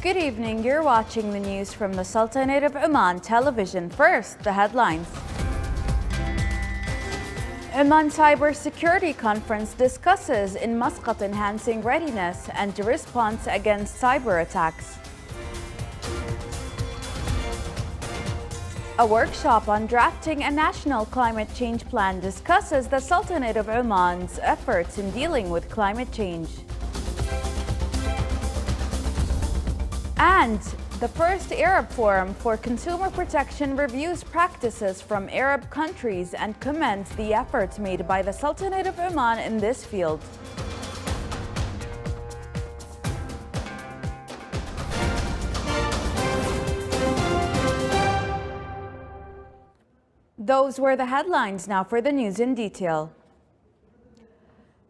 Good evening, you're watching the news from the Sultanate of Oman television. First, the headlines. Oman Cybersecurity Conference discusses in Muscat enhancing readiness and response against cyber attacks. A workshop on drafting a national climate change plan discusses the Sultanate of Oman's efforts in dealing with climate change. And the first Arab Forum for Consumer Protection reviews practices from Arab countries and commends the efforts made by the Sultanate of Oman in this field. Those were the headlines. Now for the news in detail.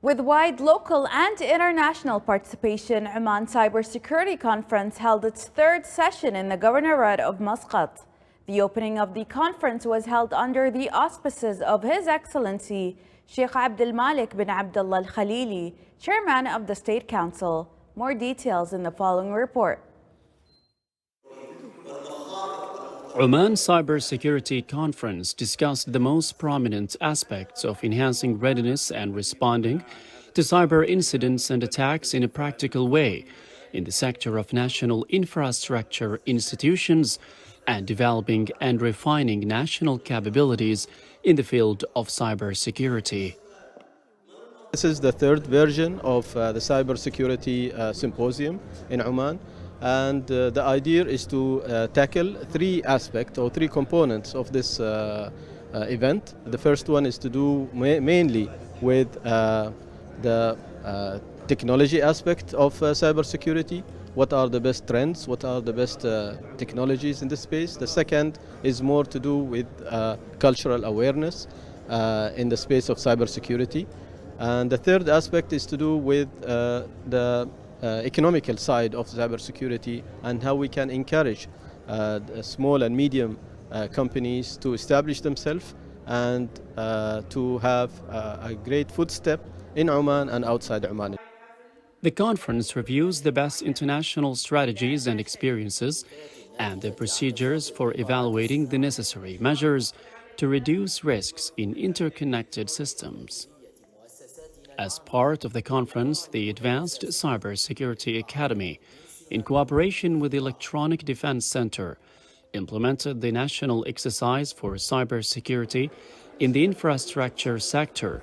With wide local and international participation, Oman Cybersecurity Conference held its third session in the Governorate of Muscat. The opening of the conference was held under the auspices of His Excellency Sheikh Abdul Malik bin Abdullah Al-Khalili, Chairman of the State Council. More details in the following report. Oman Cybersecurity Conference discussed the most prominent aspects of enhancing readiness and responding to cyber incidents and attacks in a practical way in the sector of national infrastructure institutions and developing and refining national capabilities in the field of cybersecurity. This is the third version of the Cybersecurity Symposium in Oman. And the idea is to tackle three aspects or three components of this event. The first one is to do mainly with the technology aspect of cybersecurity. What are the best trends? What are the best technologies in this space? The second is more to do with cultural awareness in the space of cybersecurity. And the third aspect is to do with the economical side of cybersecurity and how we can encourage small and medium companies to establish themselves and to have a great footstep in Oman and outside Oman. The conference reviews the best international strategies and experiences and the procedures for evaluating the necessary measures to reduce risks in interconnected systems. As part of the conference, the Advanced Cybersecurity Academy, in cooperation with the Electronic Defense Center, implemented the national exercise for cybersecurity in the infrastructure sector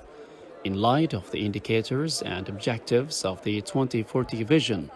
in light of the indicators and objectives of the 2040 vision,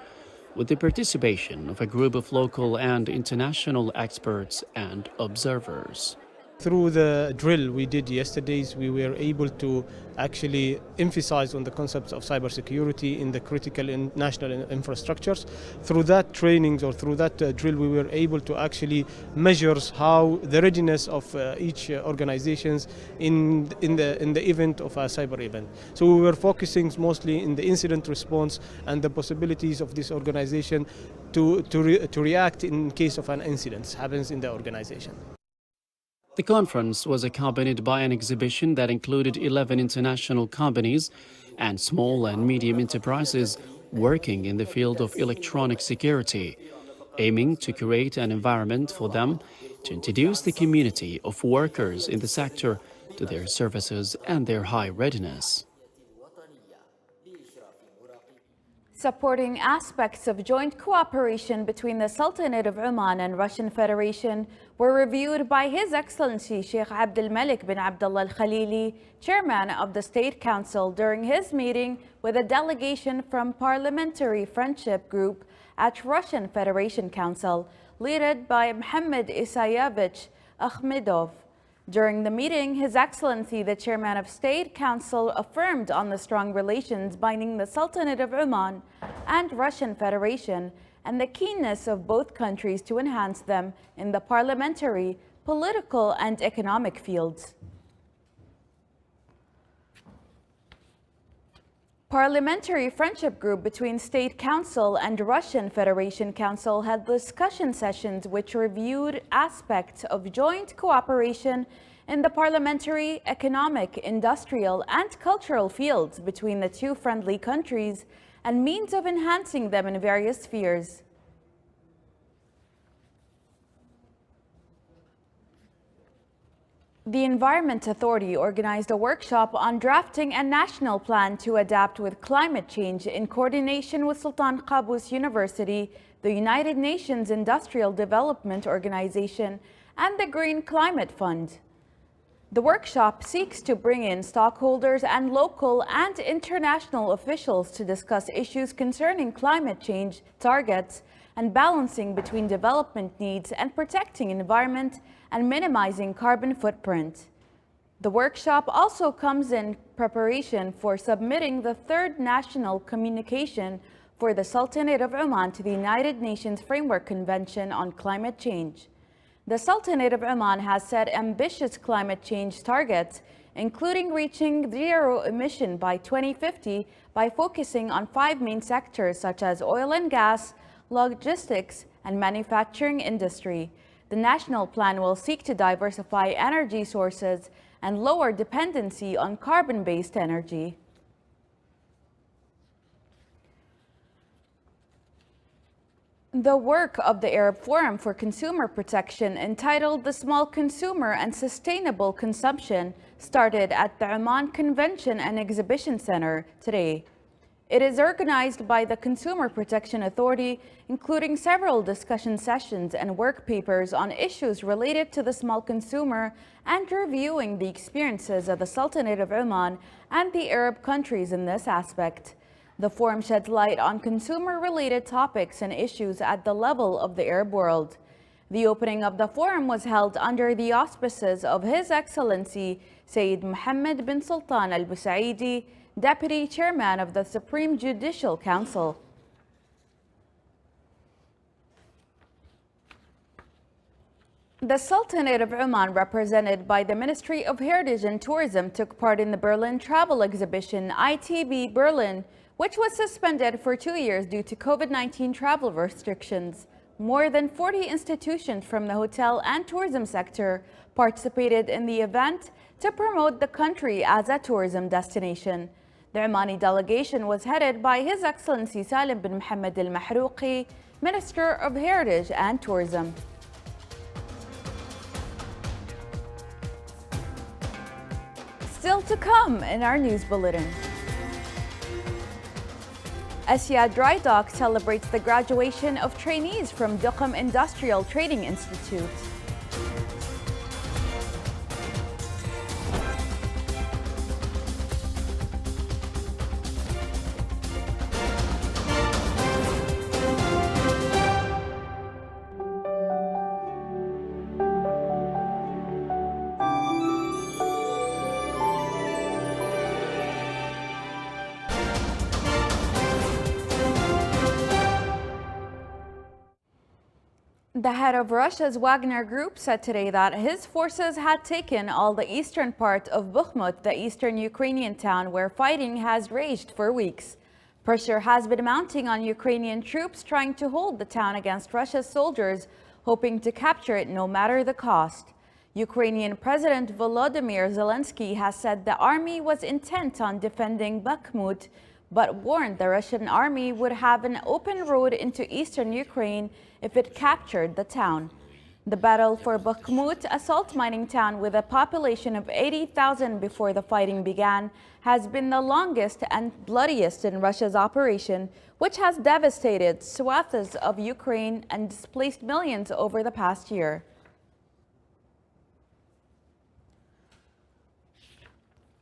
with the participation of a group of local and international experts and observers. Through the drill we did yesterday, we were able to actually emphasize on the concepts of cybersecurity in the critical and national infrastructures. Through that trainings or through that drill, we were able to actually measure how the readiness of each organizations in the event of a cyber event. So we were focusing mostly in the incident response and the possibilities of this organization to react in case of an incident happens in the organization. The conference was accompanied by an exhibition that included 11 international companies and small and medium enterprises working in the field of electronic security, aiming to create an environment for them to introduce the community of workers in the sector to their services and their high readiness. Supporting aspects of joint cooperation between the Sultanate of Oman and Russian Federation were reviewed by His Excellency Sheikh Abdul Malik bin Abdullah Al-Khalili, Chairman of the State Council, during his meeting with a delegation from Parliamentary Friendship Group at Russian Federation Council, led by Mohammad Isayevich Akhmedov. During the meeting, His Excellency, the Chairman of State Council, affirmed on the strong relations binding the Sultanate of Oman and Russian Federation and the keenness of both countries to enhance them in the parliamentary, political, and economic fields. Parliamentary Friendship Group between State Council and Russian Federation Council had discussion sessions which reviewed aspects of joint cooperation in the parliamentary, economic, industrial, and cultural fields between the two friendly countries and means of enhancing them in various spheres. The Environment Authority organized a workshop on drafting a national plan to adapt with climate change in coordination with Sultan Qaboos University, the United Nations Industrial Development Organization, and the Green Climate Fund. The workshop seeks to bring in stockholders and local and international officials to discuss issues concerning climate change targets and balancing between development needs and protecting environment and minimizing carbon footprint. The workshop also comes in preparation for submitting the third national communication for the Sultanate of Oman to the United Nations Framework Convention on Climate Change. The Sultanate of Oman has set ambitious climate change targets, including reaching zero emission by 2050 by focusing on 5 main sectors such as oil and gas, logistics, and manufacturing industry. The national plan will seek to diversify energy sources and lower dependency on carbon-based energy. The work of the Arab Forum for Consumer Protection, entitled The Small Consumer and Sustainable Consumption, started at the Oman Convention and Exhibition Center today. It is organized by the Consumer Protection Authority, including several discussion sessions and work papers on issues related to the small consumer and reviewing the experiences of the Sultanate of Oman and the Arab countries in this aspect. The forum sheds light on consumer-related topics and issues at the level of the Arab world. The opening of the forum was held under the auspices of His Excellency Sayyid Mohammed bin Sultan Al Busaidi, Deputy Chairman of the Supreme Judicial Council. The Sultanate of Oman, represented by the Ministry of Heritage and Tourism, took part in the Berlin travel exhibition ITB Berlin, which was suspended for 2 years due to COVID-19 travel restrictions. More than 40 institutions from the hotel and tourism sector participated in the event to promote the country as a tourism destination. The Omani delegation was headed by His Excellency Salim bin Mohammed Al Mahrouqi, Minister of Heritage and Tourism. Still to come in our news bulletin. Asya Dry Dock celebrates the graduation of trainees from Duqm Industrial Training Institute. The head of Russia's Wagner Group said today that his forces had taken all the eastern part of Bakhmut, the eastern Ukrainian town where fighting has raged for weeks. Pressure has been mounting on Ukrainian troops trying to hold the town against Russia's soldiers, hoping to capture it no matter the cost. Ukrainian President Volodymyr Zelensky has said the army was intent on defending Bakhmut, but warned the Russian army would have an open road into eastern Ukraine if it captured the town. The battle for Bakhmut, a salt mining town with a population of 80,000 before the fighting began, has been the longest and bloodiest in Russia's operation, which has devastated swaths of Ukraine and displaced millions over the past year.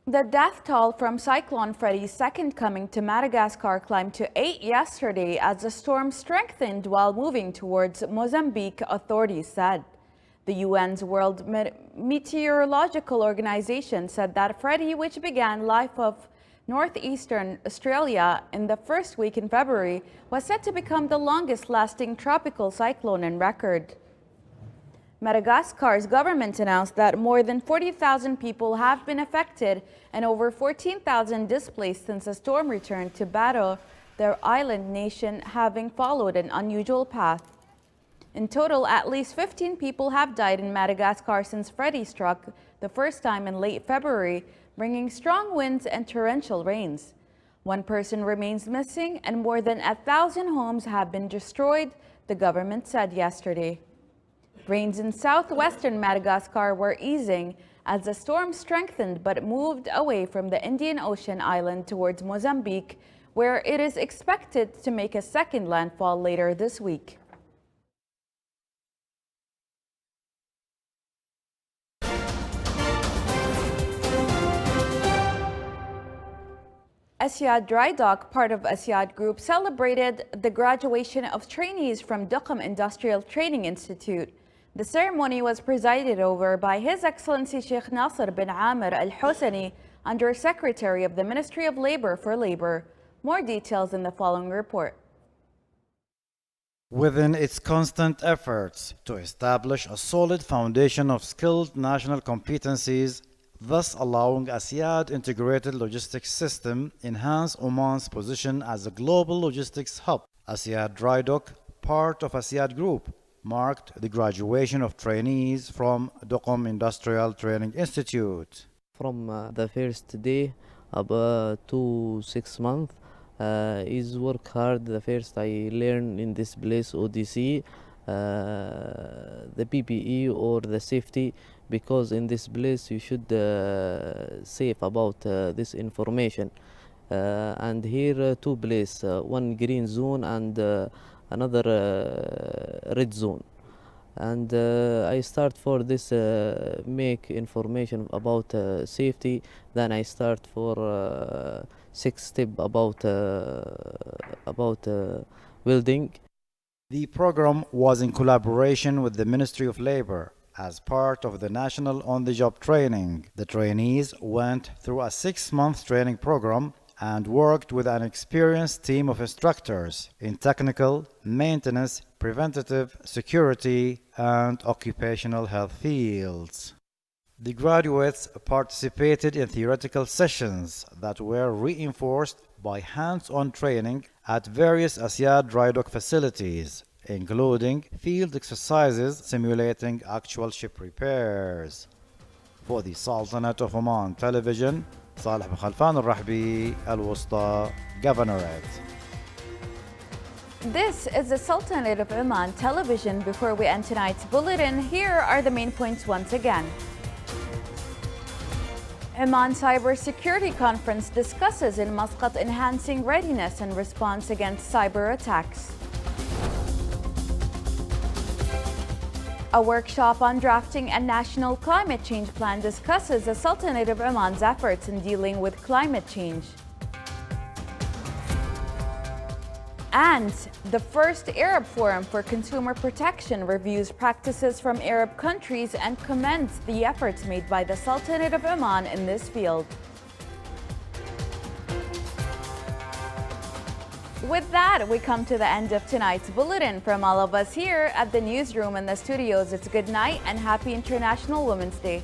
The death toll from Cyclone Freddy's second coming to Madagascar climbed to 8 yesterday as the storm strengthened while moving towards Mozambique, authorities said. The UN's World Meteorological Organization said that Freddy, which began life of northeastern Australia in the first week in February, was set to become the longest-lasting tropical cyclone in record. Madagascar's government announced that more than 40,000 people have been affected and over 14,000 displaced since the storm returned to battle their island nation, having followed an unusual path. In total, at least 15 people have died in Madagascar since Freddy struck the first time in late February, bringing strong winds and torrential rains. One person remains missing and more than 1,000 homes have been destroyed, the government said yesterday. Rains in southwestern Madagascar were easing as the storm strengthened but moved away from the Indian Ocean island towards Mozambique, where it is expected to make a second landfall later this week. Asyad Dry Dock, part of Asyad Group, celebrated the graduation of trainees from Duqm Industrial Training Institute. The ceremony was presided over by His Excellency Sheikh Nasser bin Amir Al Hosani, Under Secretary of the Ministry of Labor for Labor. More details in the following report. Within its constant efforts to establish a solid foundation of skilled national competencies, thus allowing Asyad integrated logistics system enhance Oman's position as a global logistics hub. Asyad Dry Dock, part of Asyad Group, marked the graduation of trainees from Duqm Industrial Training Institute. From the first day up to 6 months, is work hard. The first I learned in this place ODC, the PPE or the safety, because in this place you should save about this information. And here two places, one green zone and another red zone. And I start for this make information about safety. Then I start for 6 step about welding. The program was in collaboration with the Ministry of Labor as part of the National On-the-Job Training. The trainees went through a 6-month training program and worked with an experienced team of instructors in technical, maintenance, preventative, security, and occupational health fields. The graduates participated in theoretical sessions that were reinforced by hands-on training at various Asyad Dry Dock facilities, including field exercises simulating actual ship repairs. For the Sultanate of Oman Television, صالح بن خلفان الرحبي, الوسطى Governorate. This is the Sultanate of Oman Television. Before we end tonight's bulletin, here are the main points once again. Oman Cybersecurity Conference discusses in Muscat enhancing readiness and response against cyber attacks. A workshop on drafting a national climate change plan discusses the Sultanate of Oman's efforts in dealing with climate change. And the first Arab Forum for Consumer Protection reviews practices from Arab countries and commends the efforts made by the Sultanate of Oman in this field. With that, we come to the end of tonight's bulletin. From all of us here at the newsroom and the studios, it's good night and happy International Women's Day.